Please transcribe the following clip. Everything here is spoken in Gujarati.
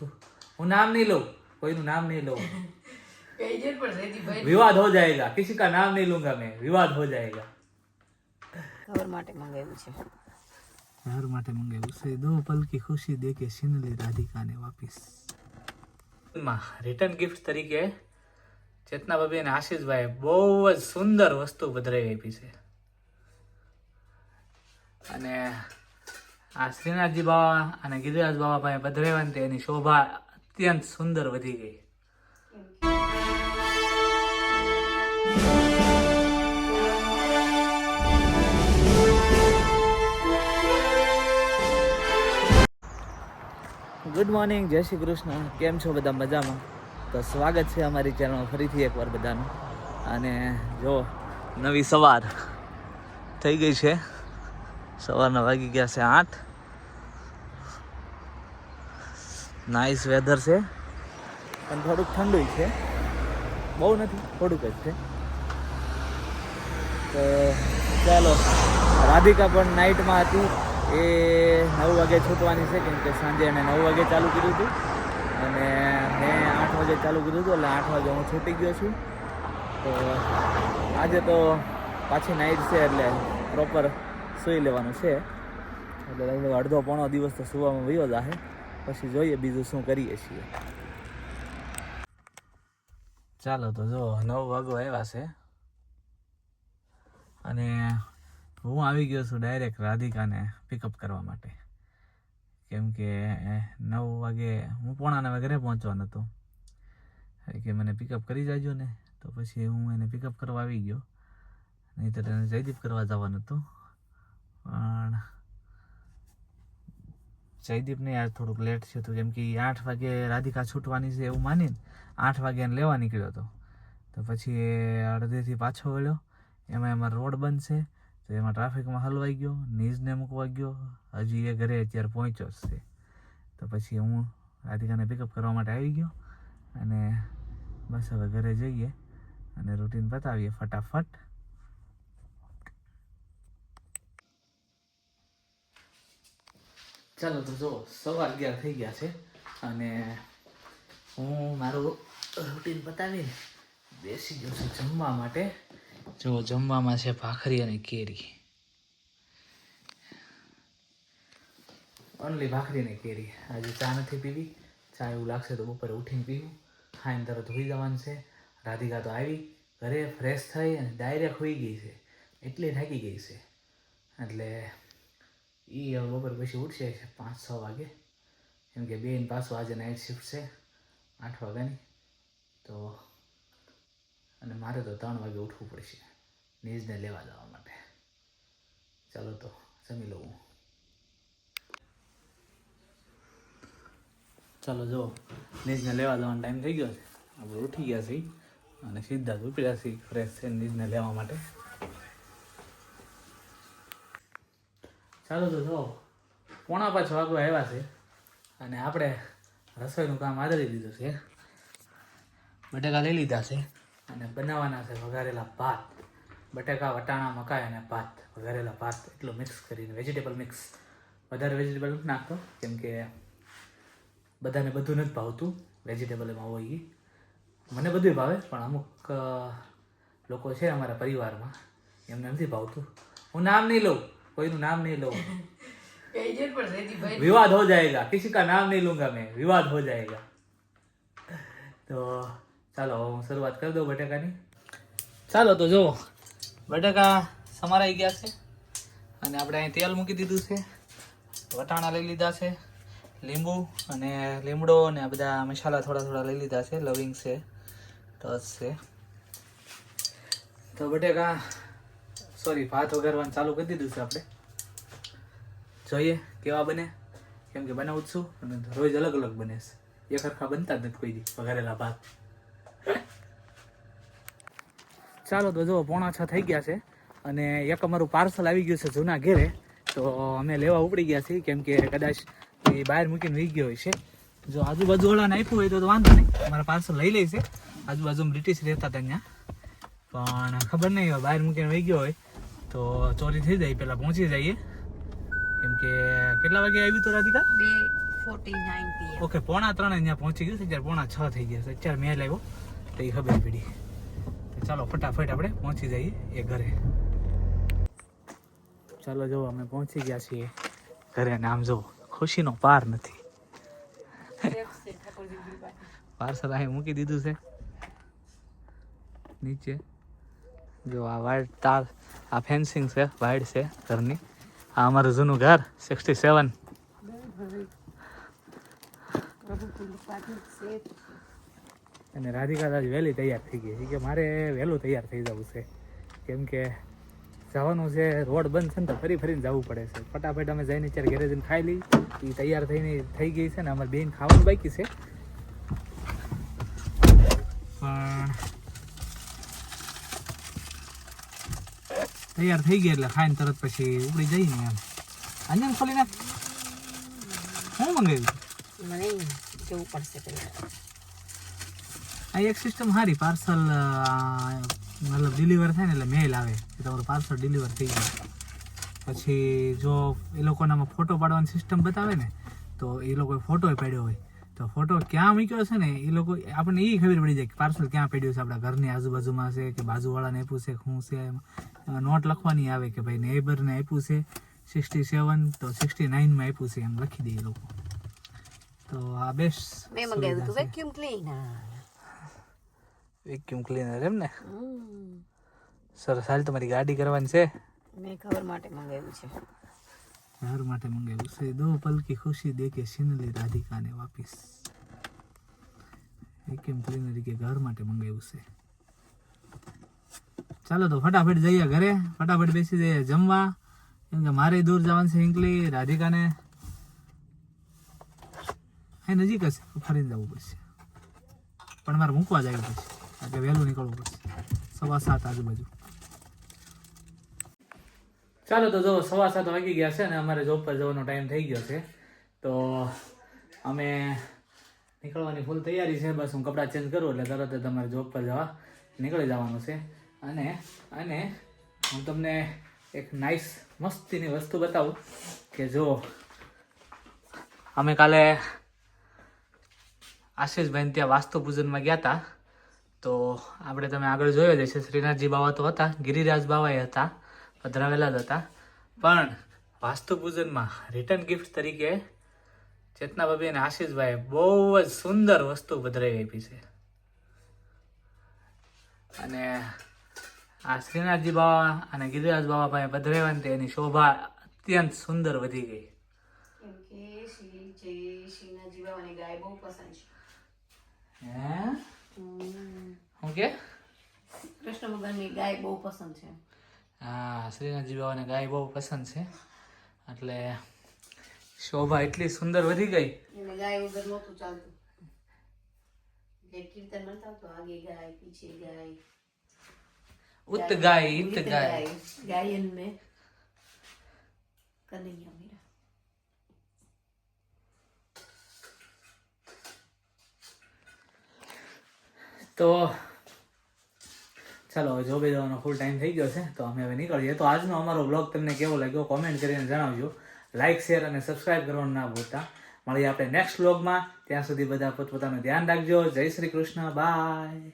હું नाम नहीं लूं, कोई नु नाम नहीं लूं, विवाद हो जाएगा, किसी का नाम नहीं लूंगा मैं, विवाद हो जाएगा. ઘર માટે મંગાવ્યું છે. घर माटे मंगाव्યું છે. दो पल की खुशी दे के छीन ली राधिका ने वापिस. રિટર્ન ગિફ્ટ તરીકે ચેતના ભાભી અને આશીષભાઈ બહુ જ સુંદર વસ્તુ પધરાવી આપી છે. અને આ શ્રીનાથજી બાવા અને ગિરિરાજ બાવા પાસે પધરાવ્યા ને એની શોભા અત્યંત સુંદર વધી ગઈ. ગુડ મોર્નિંગ, જય શ્રી કૃષ્ણ. કેમ છો બધા? મજામાં? તો સ્વાગત છે અમારી ચેનલમાં ફરીથી એકવાર બધાનું. અને જો નવી સવાર થઈ ગઈ છે. સવારના વાગી ગયા છે 8. નાઇસ વેધર છે પણ થોડુંક ઠંડુ છે, બહુ નથી, થોડુંક જ છે. તો ચાલો, રાધિકા પણ નાઇટમાં હતી. એ 9 વાગે છૂટવાની છે, કેમ કે સાંજે એને 9 વાગે ચાલુ કર્યું હતું અને મેં 8 વાગે ચાલુ કર્યું હતું, એટલે 8 વાગે હું છૂટી ગયો છું. તો આજે તો પાછી નાઇટ છે એટલે પ્રોપર સૂઈ લેવાનું છે. એટલે લગભગ અડધો પોણો દિવસ તો સૂવામાં વયો જાહે, પછી જોઈએ બીજું શું કરીએ છીએ. ચાલો તો જો 9 વાગો આવ્યા છે અને હું આવી ગયો છું ડાયરેક્ટ રાધિકાને પિકઅપ કરવા માટે, કેમ કે 9 વાગે હું 8:45 ઘરે પહોંચવાનો હતો. કે મને પિકઅપ કરી જાજો ને, તો પછી હું એને પિકઅપ કરવા આવી ગયો. નહીં તો એને જયદીપ કરવા જવાનું હતું, પણ જયદીપને યાર થોડુંક લેટ થયું હતું, કેમ કે 8 વાગે રાધિકા છૂટવાની છે એવું માનીને 8 વાગે એને લેવા નીકળ્યો હતો. તો પછી એ અડધેથી પાછો વળ્યો. એમાં રોડ બંધ છે, તો એમાં ટ્રાફિકમાં હલવાઈ ગયો, નીઝને મૂકવા ગયો. હજી એ ઘરે અત્યારે પહોંચ્યો જ છે. તો પછી હું રાધિકાને પિકઅપ કરવા માટે આવી ગયો અને બસ હવે ઘરે જઈએ અને રૂટીન પતાવીએ ફટાફટ. ચાલો તો જો 11:15 થઈ ગયા છે અને હું મારું રૂટીન પતાવીને બેસી ગયો છું જમવા માટે. જો જમવામાં છે ભાખરી અને કેરી, ઓનલી ભાખરી અને કેરી. આજે ચા નથી પીવી. ચા એવું લાગશે તો બપોરે ઉઠીને પીવું. ખાઈને તરત હોઈ જવાનું છે. રાધિકા તો આવી ઘરે ફ્રેશ થઈ અને ડાયરેક્ટ હોઈ ગઈ છે, એટલી થાકી ગઈ છે. એટલે એ હવે બપોર પછી ઉઠશે 5-6 વાગે, કેમ કે બેન પાછું આજે નાઇટ શિફ્ટ છે 8 વાગ્યાની. તો અને મારે તો 3 વાગે ઉઠવું પડશે નીઝને લેવા જવા માટે. ચાલો તો જમી લઉં. ચાલો જો નીઝને લેવા જવાનો ટાઈમ થઈ ગયો છે. આપણે ઉઠી ગયા છીએ અને સીધા જ ઉપડ્યા છીએ ફ્રેશ થઈને નીઝને લેવા માટે. ચાલો તો જો 4:45 વાગવા આવ્યા છે અને આપણે રસોઈનું કામ આદરી દીધું છે. બટેકા લઈ લીધા છે અને બનાવવાના છે વઘારેલા ભાત. બટેકા, વટાણા, મકાઈ અને ભાત, વઘારેલા ભાત, એટલું મિક્સ કરીને, વેજીટેબલ મિક્સ. વધારે વેજીટેબલ નથી નાખતો, કેમ કે બધાને બધું નથી ભાવતું વેજીટેબલ એમાં હોય. મને બધું ભાવે, પણ અમુક લોકો છે અમારા પરિવારમાં એમને નથી ભાવતું. હું નામ નહીં લઉં, કોઈનું નામ નહીં લઉં, विवाद हो जाएगा, किसी का नाम नहीं लूंगा मैं, विवाद हो जाएगा. તો ચાલો હું શરૂઆત કરી દઉં બટેકાની. ચાલો તો જો બટેકા સમારાઈ ગયા છે અને આપણે અહીં તેલ મૂકી દીધું છે. વટાણા લઈ લીધા છે, લીંબુ અને લીમડો અને આ બધા મસાલા થોડા લઈ લીધા છે, લવિંગ છે, તજ છે. તો બટેકા ભાત વઘારવાનું ચાલુ કરી દીધું છે આપણે. જોઈએ કેવા બને, કેમ કે બનાવું છું અને રોજ અલગ અલગ બને છે, એક સરખા બનતા જ નથી કોઈ દી વઘારેલા ભાત. ચાલો તો જો 5:45 થઈ ગયા છે અને એક અમારું પાર્સલ આવી ગયું છે જૂના ઘેરે. તો અમે લેવા ઉપડી ગયા છીએ, કેમ કે કદાચ એ બહાર મૂકીને વહી ગયો હોય છે. જો આજુબાજુવાળાને આપ્યું હોય તો વાંધો નહીં, અમારા પાર્સલ લઈ લે છે. આજુબાજુમાં બ્રિટિશ રહેતા હતા ત્યાં, પણ ખબર નહીં હોય બહાર મૂકીને વહી ગયો હોય તો ચોરી થઈ જાય. પહેલાં પહોંચી જઈએ, કેમ કે કેટલા વાગે આવ્યું તો રાધિકા? 2:49 PM. ઓકે 2:45 અહીંયા પહોંચી ગયું છે, અત્યારે 5:45 થઈ ગયા છે. અત્યારે મેલ આવ્યો તો એ ખબર પડી. તો ચાલો ફટાફટ આપણે પહોંચી જઈએ એ ઘરે. ચાલો જો અમે પહોંચી ગયા છીએ ઘરે. નામ જો ખુશીનો પાર નથી. પાર્સલ અહીં મૂકી દીધું છે નીચે. જો આ વાઇટ તાર, આ ફેન્સિંગ છે, વાઇડ છે ઘરની. આ અમારું જૂનું ઘર 67. અને રાધિકા આજ વહેલી તૈયાર થઈ ગઈ છે કે મારે વહેલું તૈયાર થઈ જવું છે, કેમ કે જવાનું છે, રોડ બંધ છે ને તો ફરીને જવું પડે છે. ફટાફટ અમે જઈને અત્યારે ઘરે જઈને ખાઈ લઈ. એ તૈયાર થઈને થઈ ગઈ છે ને અમારે બેન ખાવાનું બાકી છે, પણ તૈયાર થઈ ગયા એટલે ખાઈને તરત પછી ઉપડી જઈએ ને એમ. અંજન ખોલી નાખ. શું મંગાવ્યું? મને જવું પડશે પેલા. આ એક સિસ્ટમ સારી, પાર્સલ મતલબ ડિલિવર થાય ને એટલે મેલ આવે કે તમારું પાર્સલ ડિલિવર થઈ ગયું. પછી જો એ લોકોનામાં ફોટો પાડવાની સિસ્ટમ બતાવે ને તો એ લોકોએ ફોટો પાડ્યો હોય તો ફોટો ક્યાં મૂક્યો છે ને એ લોકો આપણને એ ખબર પડી જાય કે પાર્સલ ક્યાં પડ્યું છે, આપણા ઘરની આજુબાજુમાં છે કે બાજુવાળાને આપ્યું છે, શું છે. એમાં નોટ લખવાની આવે કે ભાઈ નેબરને આપ્યું છે 67 તો 69માં આપ્યું છે, એમ લખી દે એ લોકો. તો આ બેસ્ટ મેં મંગાવ્યું હતું વેક્યુમ ક્લીનર. વેક્યુમ ક્લીનર એમ ને? સરસ. હાલ તમારી ગાડી કરવાની છે? મેં ઘર માટે મંગાવ્યું છે. ઘર માટે મંગાવ્યું છે. દો પલ કી ખુશી દે કે છીનલી રાધિકાને વાપિસ. વેક્યુમ ક્લીનર કે ઘર માટે મંગાવ્યું છે. ચાલો તો ફટાફટ જઈએ ઘરે, ફટાફટ બેસી જઈએ જમવા, કેમ કે મારે દૂર જવાનું છે ઇંકલી. રાધિકાને અહીં નજીક હશે, ફરીને જવું પડશે, પણ મારે મૂકવા જવું પડશે એટલે વહેલું નીકળવું પડશે 7:15 આજુબાજુ. ચાલો તો જો 7:15 વાગી ગયા છે ને અમારે જોબ પર જવાનો ટાઈમ થઈ ગયો છે. તો અમે નીકળવાની ફૂલ તૈયારી છે. બસ હું કપડાં ચેન્જ કરું એટલે તરત જ તમારે જોબ પર જવા નીકળી જવાનું છે. અને હું તમને એક નાઇસ મસ્તીની વસ્તુ બતાવું કે જો અમે કાલે આશીષભાઈ ત્યાં વાસ્તુ પૂજનમાં ગયા હતા. તો આપણે તમે આગળ જોયો જ હશે, શ્રીનાથજી બાવા તો હતા, ગિરિરાજ બાવા હતા, પધરાવેલા જ હતા, પણ વાસ્તુ પૂજનમાં રિટર્ન ગિફ્ટ તરીકે ચેતના ભાભી અને આશીષભાઈ બહુ જ સુંદર વસ્તુ પધરાવી આપી છે. અને આ શ્રીનાથજી બાવા અને ગિરિરાજ બાવા પાસે પધરાવ્યા એની શોભા અત્યંત સુંદર વધી ગઈ. કેમ કે શ્રીનાથજી બાવાની ગાય બહુ પસંદ છે. હે શું કે? કૃષ્ણ ભગવાનની ગાય બહુ પસંદ છે. હા, શ્રીનાથજી બાવાને ગાય બહુ પસંદ છે એટલે શોભા એટલી સુંદર વધી ગઈ. એને ગાય વગર નહોતું ચાલતું. જે કીર્તન બનતા તો આગે ગાય પીછે ગાય, ઉત ગાય ઈત ગાય, ગાયન में કનૈયા મેરા. તો ચાલો હવે જોબે જવાનો ફૂલ ટાઈમ થઈ ગયો છે તો અમે હવે નીકળીએ. તો આજનો અમારો બ્લોગ તમને કેવો લાગ્યો કોમેન્ટ કરીને જણાવજો. લાઇક, શેર અને સબસ્ક્રાઇબ કરવાનું ના ભૂલતા. મળીએ આપણે નેક્સ્ટ બ્લોગમાં. ત્યાં સુધી બધા પોતપોતાનું ધ્યાન રાખજો. જય શ્રી કૃષ્ણ. બાય.